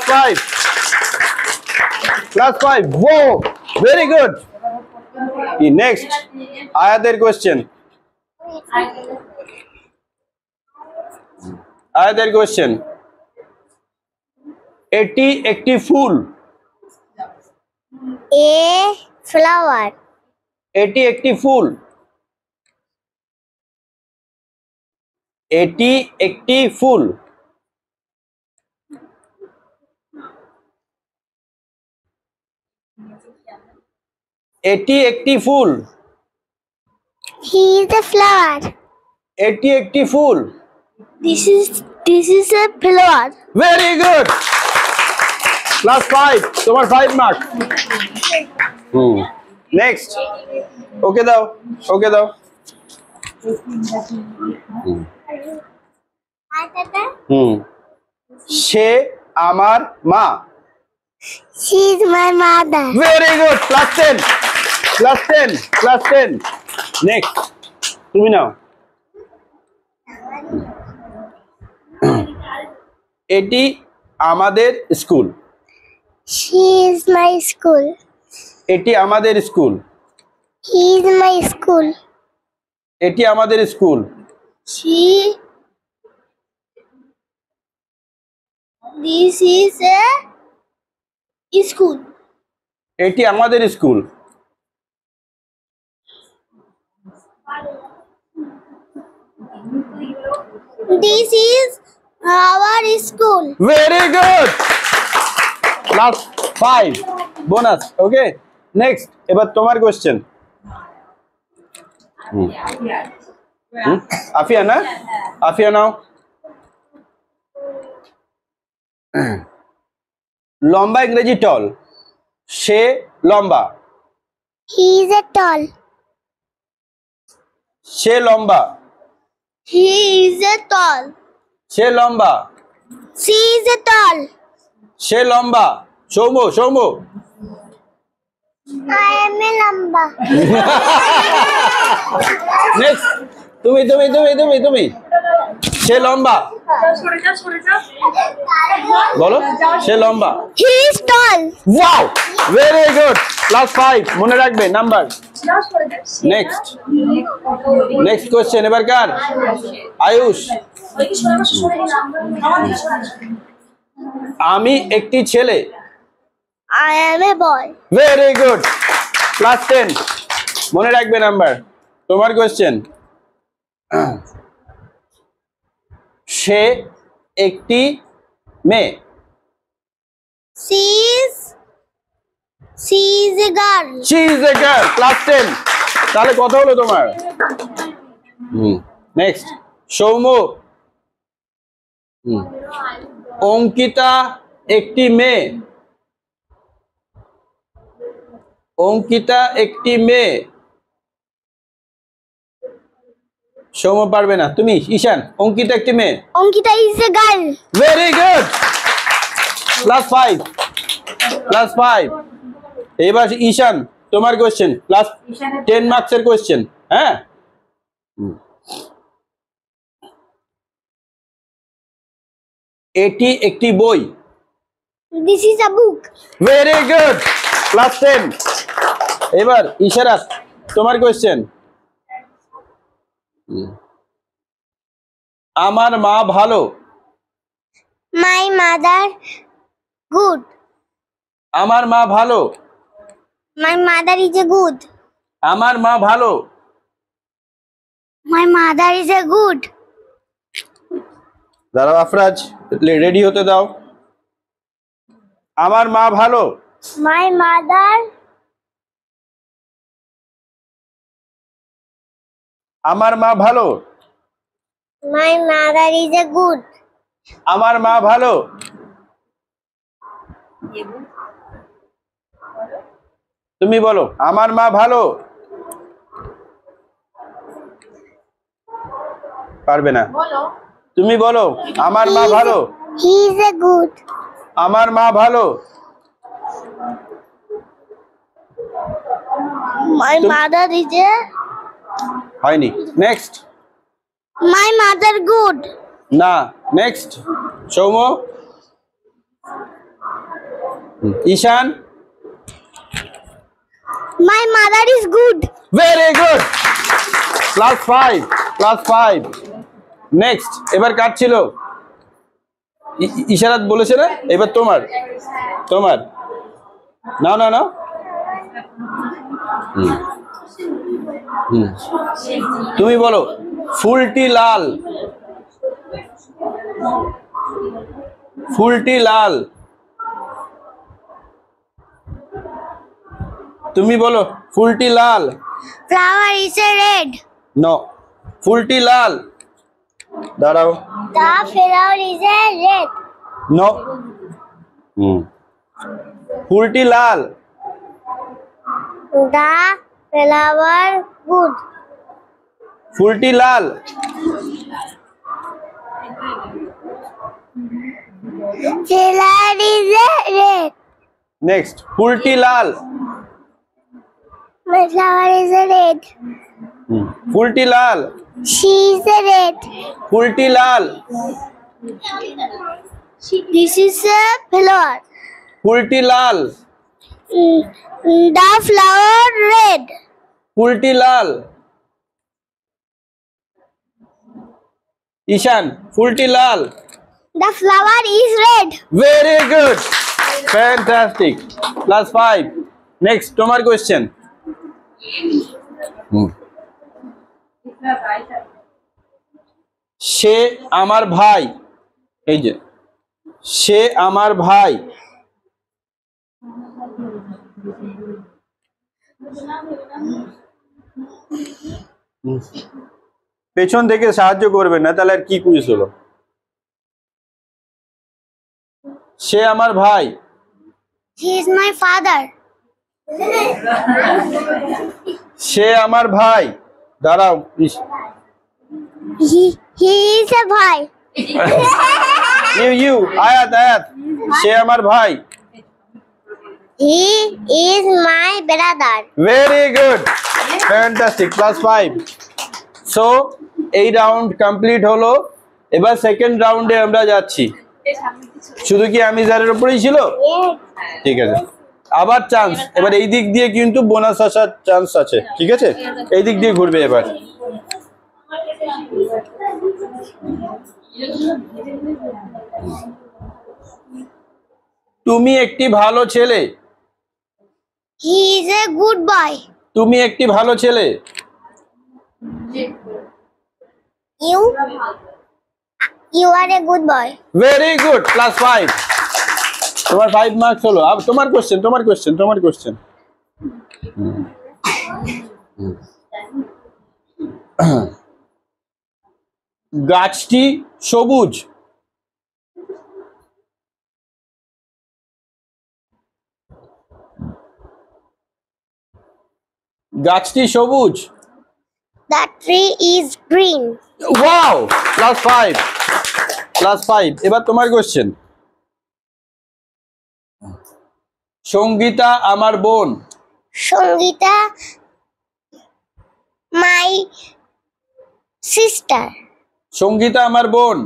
+5. +5. Whoa, very good. Next, Ayaদের question. Ayaদের question. এটি একটি ফুল। A flower. এটি একটি ফুল। এটি একটি ফুল। এটি একটি ফুল। He is a flower. এটি একটি ফুল। This is a flower. Very good. +5. তোমার 5 মার্ক। নেক্সট। ওকে দাও, ওকে দাও। সে আমার মা। She is my mother. Very good. +10. +10. +10. Next তুমি নাও। এটি আমাদের school. She is my school. এটি আমাদের school. He is my school. এটি আমাদের school. This is a school. এটি আমাদের school. This is our school. Very good. +5 bonus. Okay next, এবার তোমার কোশ্চেন। আফিয়া না, আফিয়া নাও। লম্বা ইংরেজি টল। সে লম্বা। He is a tall. সে লম্বা। He is a tall. সে লম্বা। She is a tall. সে লম্বা। Soumya, Soumya. I am a lamba. Next তুমি তুমি তুমি তুমি তুমি সে লম্বা বলো। সে লম্বা। He is tall. Wow, very good. +5 মনে রাখবে নাম্বার। নেক্সট, নেক্সট কোশ্চেন এবার কার? আয়ুষ। আমি একটি ছেলে। I am a boy. Very good. +10 মনে রাখবে নাম্বার। তোমার কোশ্চেন। সে একটি মেয়ে। She is a girl. She is a girl. +10 তাহলে কথা হলো তোমার। নেক্সট, সৌম্য। অঙ্কিতা একটি মেয়ে। অঙ্কিতা একটি মেয়ে। সৌম্য পারবে না, তুমি। ঈশান, অঙ্কিতা একটি মেয়ে। Ankita is a girl. Very good. +5 +5। এবার ঈশান তোমার কোশ্চেন। +10 মার্কসের কোশ্চেন। হ্যাঁ, এটি একটি বই। This is a book. Very good. +10। এবার ইশারাত তোমার কোশ্চেন। আমার মা ভালো। My mother good. আমার মা ভালো। My mother is a good. আমার মা ভালো। My mother is a good. দাঁড়াও আফরাজ, রেডি হতে দাও। আমার মা ভালো। My mother. আমার মা ভালো। My mother is a good. আমার মা ভালো। তুমি বলো, আমার মা ভালো। পারবে না, তুমি বলো, আমার মা ভালো। He is a good. আমার মা ভালো। My mother is a. হয়নি। নেক্সট। My mother good. না, next. Soumya. Ishan My mother is good. Very good +5 next এবার কার ছিল ইশারাত বলেছে না এবার তোমার না তুমি বলো ফুলটি লাল তুমি বলো ফুলটি লাল Flower is a red. No ফুলটি লাল দাঁড়াও The flower is a red. No ফুলটি লাল The flower good. ফুলটি লাল Flower is a red. Next ফুলটি লাল My flower is a red. ফুলটি লাল She is a red. ফুলটি লাল This is a flower. ফুলটি লাল The flower red. ফুলটি লাল ঈশান ফুলটি লাল The flower is red. Very good fantastic +5 next তোমার কোশ্চেন সে আমার ভাই এই যে সে আমার ভাই পেছন থেকে সাহায্য করবেন না তাহলে আর কি কুইজ হলো সে আমার ভাই He is my father. সে আমার ভাই দাঁড়াও He is a boy. You Ayat সে আমার ভাই He is my brother. Very good fantastic +5 so এই রাউন্ড কমপ্লিট হলো এবার সেকেন্ড রাউন্ডে আমরা যাচ্ছি শুধু কি আমিজারের উপরেই ছিল ঠিক আছে আবার চান্স এবার এই দিক দিয়ে কিন্তু বোনাস আসার চান্স আছে ঠিক আছে এই দিক দিয়ে ঘুরবে এবার তুমি একটি ভালো ছেলে He is a good boy. তুমি একটি ভালো ছেলে You are a good boy. Very good +5 তোমার 5 মার্কস হলো अब তোমার কোশ্চেন গাছটি সবুজ গাছটি সবুজ The tree is green. Wow +5 এবার তোমার কোশ্চেন সঙ্গীতা আমার বোন Sangita, my sister. সঙ্গীতা আমার বোন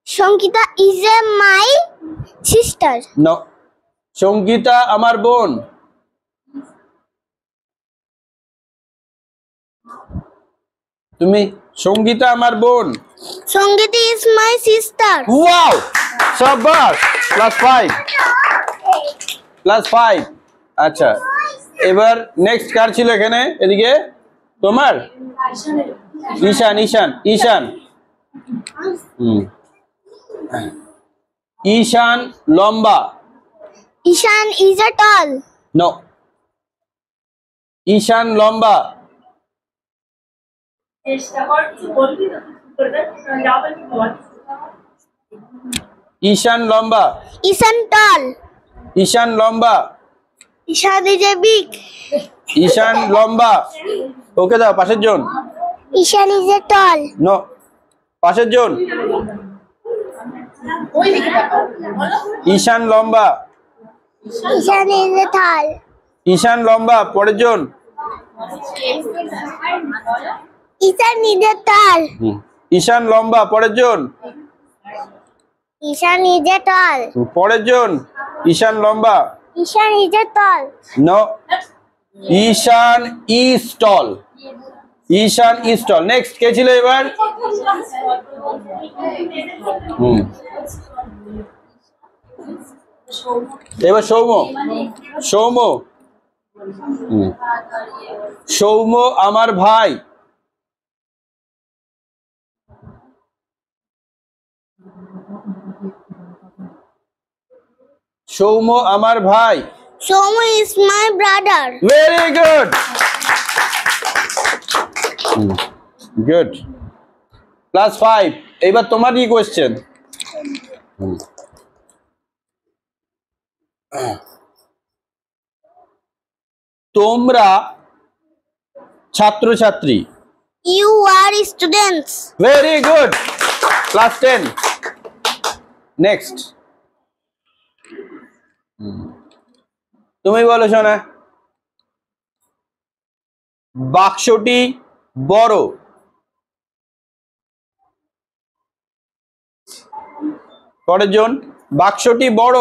Sangita is my sister. No Sangita আমার বোন তুমি সঙ্গীতা আমার বোন Sangita is my sister. Wow শাবাশ +5 আচ্ছা এবার নেক্সট কার ছিল এখানে এদিকে তোমার ঈশান ঈশান লম্বা Ishan is a tall. No Ishan লম্বা ঈশান লম্বা Ishan tall. ঈশান লম্বা Ishan is a big. ঈশান লম্বা ওকে দাও পাশের জন Ishan is a tall. No পাশের জন ঈশান লম্বা Ishan is a tall. ঈশান লম্বা পরের জন Ishan is a tall. ঈশান লম্বা পরের জন Ishan is a tall. পরের জন ঈশান লম্বা। Ishan is a tall. No, Ishan is tall. Ishan is tall. Next কে ছিল এবার? এবার সৌম্য। সৌম্য সৌম্য আমার ভাই। সৌম্য আমার ভাই। Somu is my brother. Very good, good. +5। এইবার তোমারই কোয়েশ্চেন। তোমরা ছাত্রছাত্রী। You are students. Very good, +10। Next তুমি বলো শোনা। বাক্সটি বড়। পরের জন বাক্সটি বড়।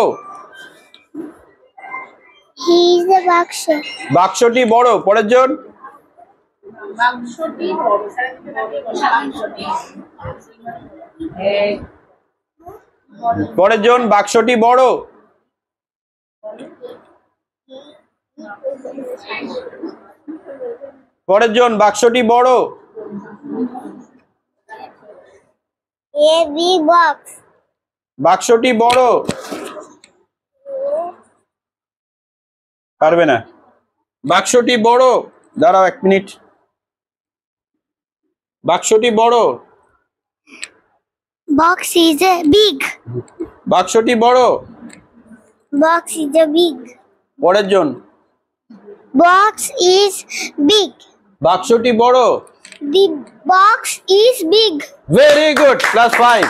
He is a baksha. বাক্সটি বড়। পরের জন পরের জন বাক্সটি বড়। পরের জন বাক্সটি বড়। A big box. বাক্সটি বড়। পারবে না। বাক্সটি বড়। দাঁড়াও 1 মিনিট। বাক্সটি বড়। Box is a big. বাক্সটি বড়। Box is a big. পরের জন Box is big. বাক্সটি বড়। The box is big. Very good, +5।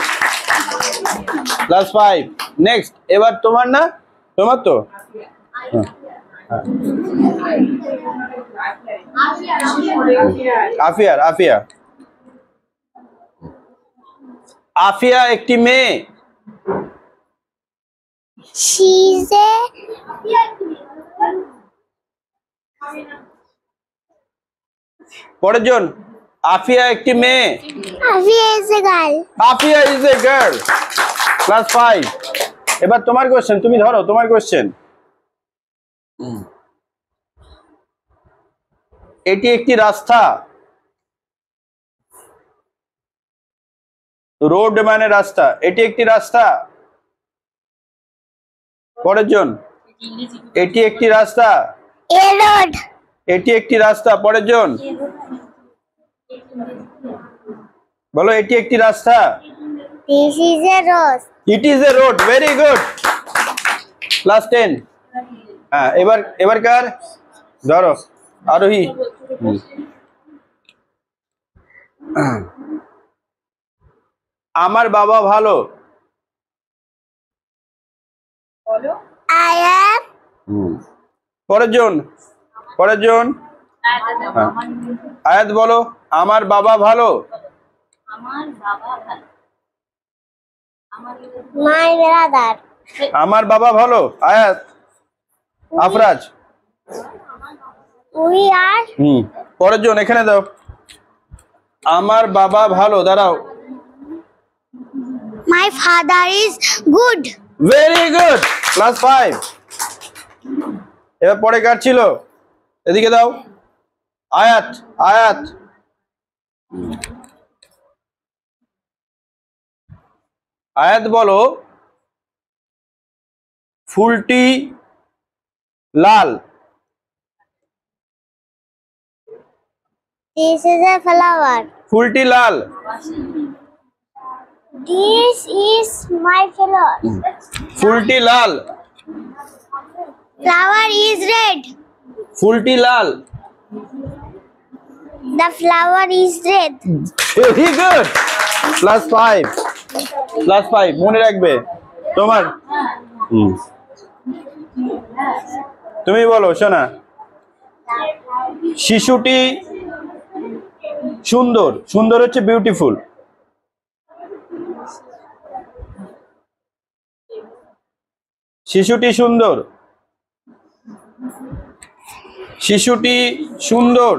+5। Next এবার তোমার না? তোমার তো আফিয়ার। আফিয়া। আফিয়া একটি মেয়ে। She is a পরের জন আফিয়া একটি মেয়ে। Afia is a girl. Afia is a girl. +5। এবার তোমার কোশ্চেন, তুমি ধরো তোমার কোশ্চেন। এটি একটি রাস্তা। রোড মানে রাস্তা। এটি একটি রাস্তা। পরের জন এটি একটি রাস্তা। A road. এটি একটি রাস্তা। পরের জন বলো এটি একটি রাস্তা। This is a rose. It is a road. Very good, +10। হ্যাঁ, এবার কার? ধরো আরোহী। আমার বাবা ভালো। I am. পরের জন হ্যাঁ। আয়াত বলো আমার বাবা ভালো। My brother. আমার বাবা ভালো। আয়াত। আফরাজ। We are. পরের জন এখানে দাও। আমার বাবা ভালো। দাঁড়াও। My father is good. Very good, +5। এবার পরে কার ছিল? এদিকে দাও। আয়াত। আয়াত। আয়াত বলো ফুলটি লাল। This is a flower. ফুলটি লাল। This is my flower. ফুলটি লাল। Flower is red. ফুলটি লাল। The flower is red. Very good, +5। +5 মনে রাখবে তোমার। তুমি বলো শোনা। শিশুটি সুন্দর। সুন্দর হচ্ছে বিউটিফুল। শিশুটি সুন্দর। শিশুটি সুন্দর।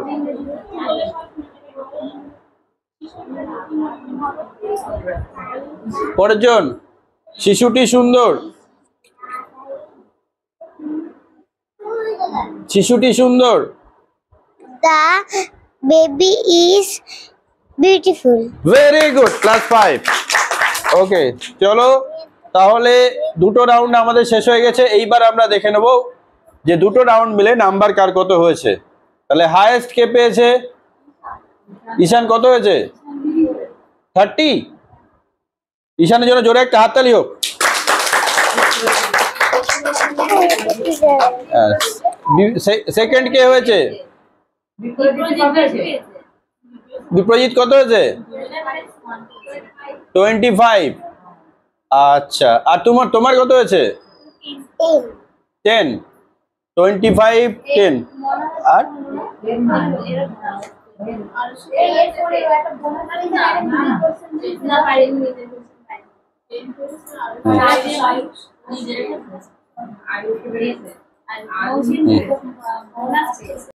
পরের জন, শিশুটি সুন্দর। শিশুটি সুন্দর। The baby is beautiful. Very good, class 5। ওকে, চলো তাহলে দুটো রাউন্ড আমাদের শেষ হয়ে গেছে। এইবার আমরা দেখে নেব যে দুটো রাউন্ড মিলে নাম্বার কার কত হয়েছে। তাহলে হাইয়েস্ট কে পেয়েছে? ঈশান কত হয়েছে? 30। ঈশানের জন্য জোরে একটা হাততালি হোক। সেকেন্ড কে হয়েছে? বিপ্রজিৎ কত হয়েছে? 25। আচ্ছা, আর তোমার কত হয়েছে? 10। 25 10 আর